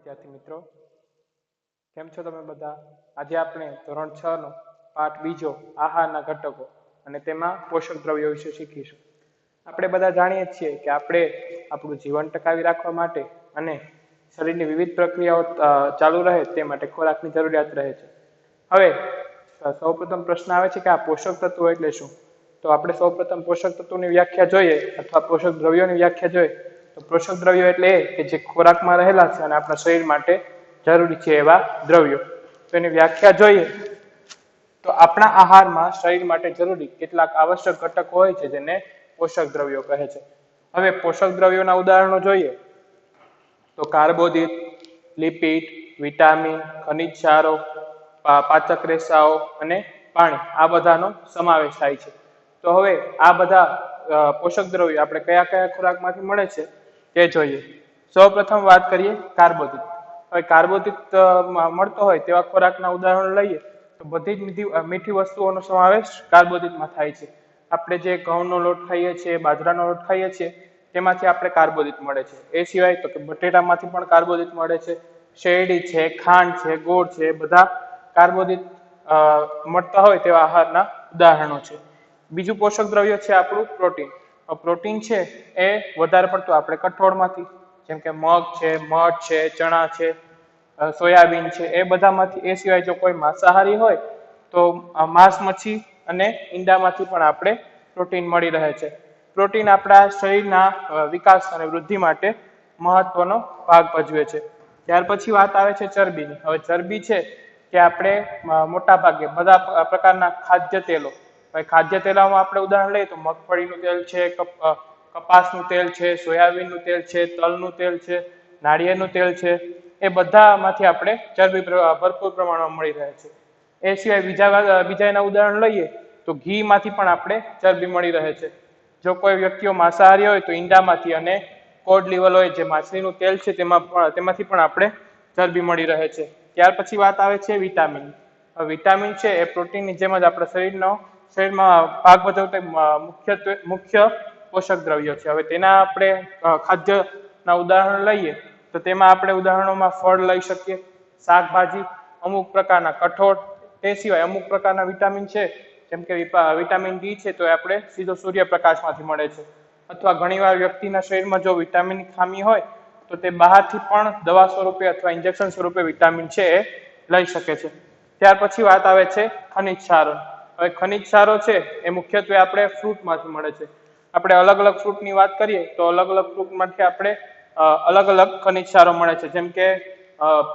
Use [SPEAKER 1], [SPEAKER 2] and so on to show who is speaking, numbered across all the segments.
[SPEAKER 1] વિદ્યાર્થી મિત્રો, કેમ છો તમે બધા? આજે આપણે ધોરણ 6 નો પાઠ બીજો આહારના ઘટકો અને તેમાં પોષક દ્રવ્યો વિશે શીખીશું. આપણે બધા જાણીએ છીએ કે આપણે આપણું જીવન ટકાવી રાખવા માટે અને શરીરની વિવિધ પ્રક્રિયાઓ ચાલુ રહે તે માટે ખોરાકની જરૂરિયાત રહે છે. હવે સૌપ્રથમ પ્રશ્ન આવે છે કે આ પોષક તત્વો એટલે શું? તો આપણે સૌપ્રથમ પોષક તત્વોની વ્યાખ્યા જોઈએ અથવા પોષક દ્રવ્યોની વ્યાખ્યા જોઈએ તો પોષક દ્રવ્યો એટલે એ કે જે ખોરાકમાં રહેલા છે અને આપણા શરીર માટે જરૂરી છે એવા દ્રવ્યો. તો એની વ્યાખ્યા જોઈએ તો આપણા આહારમાં શરીર માટે જરૂરી કેટલાક આવશ્યક ઘટકો હોય છે જેને પોષક દ્રવ્યો કહે છે. હવે પોષક દ્રવ્યોના ઉદાહરણો જોઈએ તો કાર્બોદિત, લિપિડ, વિટામિન, ખનિજ ક્ષારો, પાચક રેસાઓ અને પાણી, આ બધાનો સમાવેશ થાય છે. તો હવે આ બધા પોષક દ્રવ્યો આપણે કયા કયા ખોરાકમાંથી મળે છે તે જોઈએ. સૌપ્રથમ વાત કરીએ કાર્બોદિત. હવે કાર્બોદિત મળતો હોય તેવા ખોરાકના ઉદાહરણ લઈએ તો બધી જ મીઠી વસ્તુઓનો સમાવેશ કાર્બોદિતમાં થાય છે. આપણે જે ઘઉંનો લોટ ખાઈએ છીએ, બાજરાનો લોટ ખાઈએ છીએ તેમાંથી આપણે કાર્બોદિત મળે છે. એ સિવાય તો કે બટેટામાંથી પણ કાર્બોદિત મળે છે, શેરડી છે, ખાંડ છે, ગોળ છે, બધા કાર્બોદિત મળતા હોય તેવા આહારના ઉદાહરણો છે. બીજું પોષક દ્રવ્ય છે આપણું પ્રોટીન. પ્રોટીન છે એ વધારે પડતું આપણે કઠોળમાંથી, જેમ કે મગ છે, મઠ છે, ચણા છે, સોયાબીન છે, એ બધામાંથી. એ સિવાય જો કોઈ માંસાહારી હોય તો માંસ, મચ્છી અને ઈંડામાંથી પણ આપણે પ્રોટીન મળી રહે છે. પ્રોટીન આપણા શરીરના વિકાસ અને વૃદ્ધિ માટે મહત્વનો ભાગ ભજવે છે. ત્યાર પછી વાત આવે છે ચરબીની. હવે ચરબી છે કે આપણે મોટા ભાગે બધા પ્રકારના ખાદ્ય તેલો, ખાદ્ય તેલોમાં આપણે ઉદાહરણ લઈએ તો મગફળીનું તેલ છે, કપાસનું તેલ છે, સોયાબીનનું તેલ છે, તલનું તેલ છે, નાળિયેરનું તેલ છે, એ બધામાંથી આપણે ચરબી ભરપૂર પ્રમાણમાં મળી રહે છે. એ સિવાય બીજા એના ઉદાહરણ લઈએ તો ઘીમાંથી પણ આપણે ચરબી મળી રહે છે. જો કોઈ વ્યક્તિઓ માંસાહારી હોય તો ઈંડામાંથી અને કોડ લીવર હોય જે માછલીનું તેલ છે તેમાંથી પણ આપણે ચરબી મળી રહે છે. ત્યાર પછી વાત આવે છે વિટામિન. વિટામિન છે એ પ્રોટીનની જેમ જ આપણા શરીરમાં ભાગ ભજવતા મુખ્ય પોષક દ્રવ્યો છે. હવે તેના આપણે ખાદ્યના ઉદાહરણ લઈએ તો તેમાં આપણે ઉદાહરણોમાં ફળ લઈ શકીએ, શાકભાજી, અમુક પ્રકારના કઠોળ. તે સિવાય અમુક પ્રકારના વિટામિન છે જેમ કે વિટામિન ડી છે તો એ આપણે સીધો સૂર્યપ્રકાશમાંથી મળે છે. અથવા ઘણીવાર વ્યક્તિના શરીરમાં જો વિટામિનની ખામી હોય તો તે બહારથી પણ દવા સ્વરૂપે અથવા ઇન્જેક્શન સ્વરૂપે વિટામિન છે એ લઈ શકે છે. ત્યાર પછી વાત આવે છે ખનિજ ક્ષારો. હવે ખનિજ ક્ષારો છે એ મુખ્યત્વે આપણે ફ્રૂટમાંથી મળે છે. આપણે અલગ અલગ ફ્રૂટની વાત કરીએ તો અલગ અલગ ફ્રૂટમાંથી આપણે અલગ અલગ ખનિજ ક્ષારો મળે છે. જેમ કે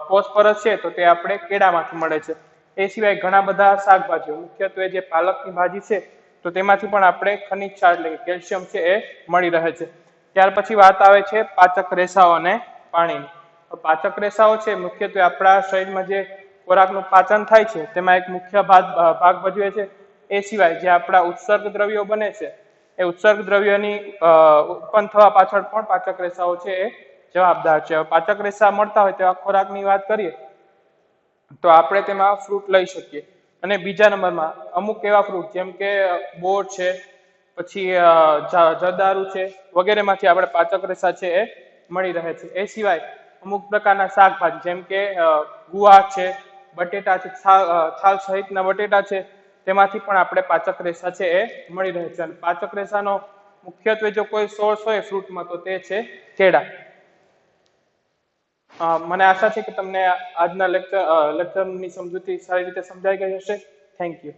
[SPEAKER 1] ફોસ્ફરસ છે તો તે આપણે કેળામાંથી મળે છે. એ સિવાય ઘણા બધા શાકભાજીઓ, મુખ્યત્વે જે પાલકની ભાજી છે તો તેમાંથી પણ આપણે ખનિજ ક્ષાર એટલે કે કેલ્શિયમ છે એ મળી રહે છે. ત્યાર પછી વાત આવે છે પાચક રેસાઓ અને પાણીની. પાચક રેસાઓ છે મુખ્યત્વે આપણા શરીરમાં જે ખોરાકનું પાચન થાય છે તેમાં એક મુખ્ય ભાગ ભજવે છે. એ સિવાય જે આપણા ઉત્સર્ગ દ્રવ્યો બને છે એ ઉત્સર્ગ દ્રવ્યની ઉત્પન્ન થવા પાછળ પણ પાચક રેસાઓ છે એ જવાબદાર છે. પાચક રેસા મળતા હોય તેવા ખોરાકની વાત કરીએ તો આપણે તેમાં ફ્રૂટ લઈ શકીએ. અને બીજા નંબરમાં અમુક એવા ફ્રૂટ જેમ કે બોર છે, પછી જરદારુ છે, વગેરેમાંથી આપણે પાચક રેસા છે એ મળી રહે છે. એ સિવાય અમુક પ્રકારના શાકભાજી જેમ કે ગુવાર છે, બટેટા છે, છાલ સહિતના બટેટા છે, તેમાંથી પણ આપણે પાચક રેસા છે એ મળી રહે છે. અને પાચક રેસાનો મુખ્યત્વે જો કોઈ સોર્સ હોય ફ્રૂટમાં તો તે છે કેળા. મને આશા છે કે તમને આજના લેક્ચરની સમજૂતી સારી રીતે સમજાઈ ગઈ હશે. Thank you.